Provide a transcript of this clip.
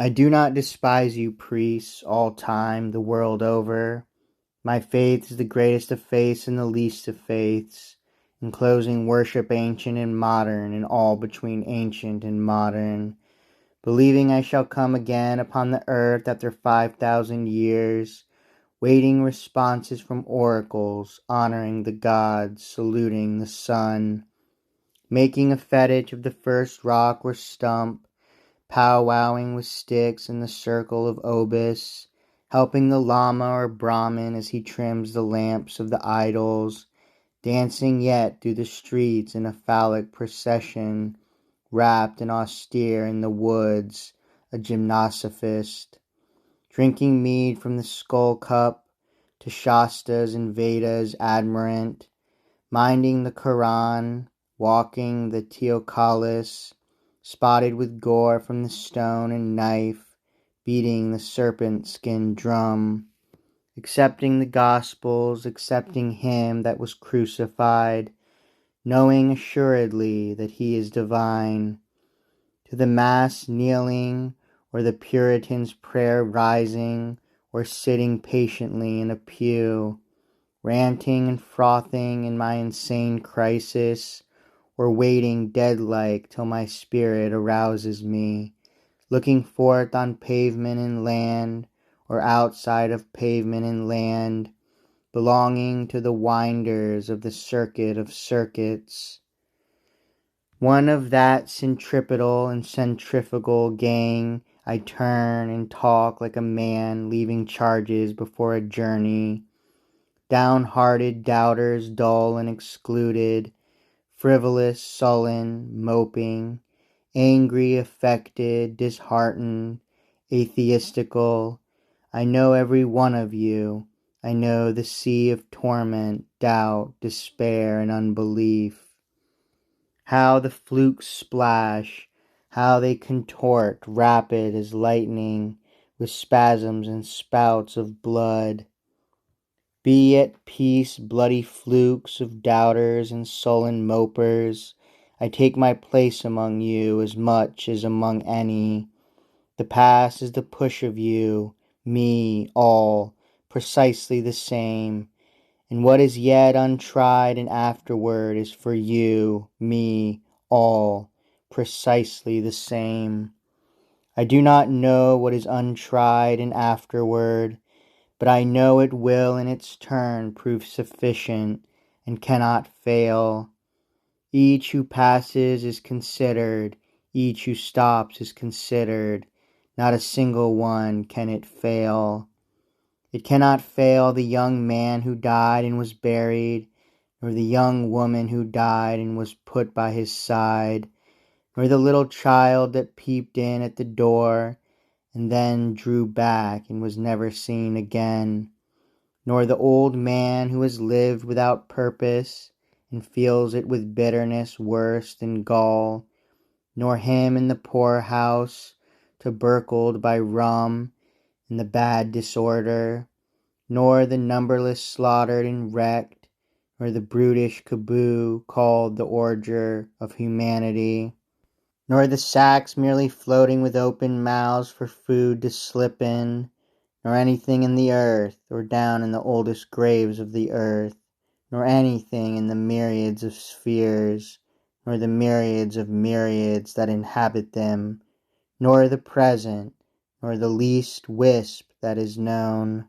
I do not despise you, priests, all time, the world over. My faith is the greatest of faiths and the least of faiths, enclosing worship ancient and modern, and all between ancient and modern. Believing I shall come again upon the earth after 5,000 years, waiting responses from oracles, honoring the gods, saluting the sun, making a fetish of the first rock or stump, powwowing with sticks in the circle of obis, helping the lama or Brahmin as he trims the lamps of the idols, dancing yet through the streets in a phallic procession, wrapped and austere in the woods, a gymnosophist, drinking mead from the skull cup to Shastas and Vedas admirant, minding the Koran, walking the Teocallis, spotted with gore from the stone and knife, beating the serpent-skin drum, accepting the Gospels, accepting him that was crucified, knowing assuredly that he is divine, to the Mass kneeling, or the Puritan's prayer rising, or sitting patiently in a pew, ranting and frothing in my insane crisis, or waiting dead-like till my spirit arouses me, looking forth on pavement and land, or outside of pavement and land, belonging to the winders of the circuit of circuits, one of that centripetal and centrifugal gang. I turn and talk like a man leaving charges before a journey, downhearted doubters, dull and excluded, frivolous, sullen, moping, angry, affected, disheartened, atheistical. I know every one of you. I know the sea of torment, doubt, despair, and unbelief. How the flukes splash, how they contort, rapid as lightning, with spasms and spouts of blood. Be at peace, bloody flukes of doubters and sullen mopers. I take my place among you as much as among any. The past is the push of you, me, all, precisely the same. And what is yet untried and afterward is for you, me, all, precisely the same. I do not know what is untried and afterward, but I know it will in its turn prove sufficient and cannot fail. Each who passes is considered, each who stops is considered, not a single one can it fail. It cannot fail the young man who died and was buried, nor the young woman who died and was put by his side, nor the little child that peeped in at the door and then drew back and was never seen again, nor the old man who has lived without purpose and feels it with bitterness worse than gall, nor him in the poorhouse, tubercled by rum and the bad disorder, nor the numberless slaughtered and wrecked, nor the brutish caboo called the ordure of humanity, nor the sacks merely floating with open mouths for food to slip in, nor anything in the earth, or down in the oldest graves of the earth, nor anything in the myriads of spheres, nor the myriads of myriads that inhabit them, nor the present, nor the least wisp that is known.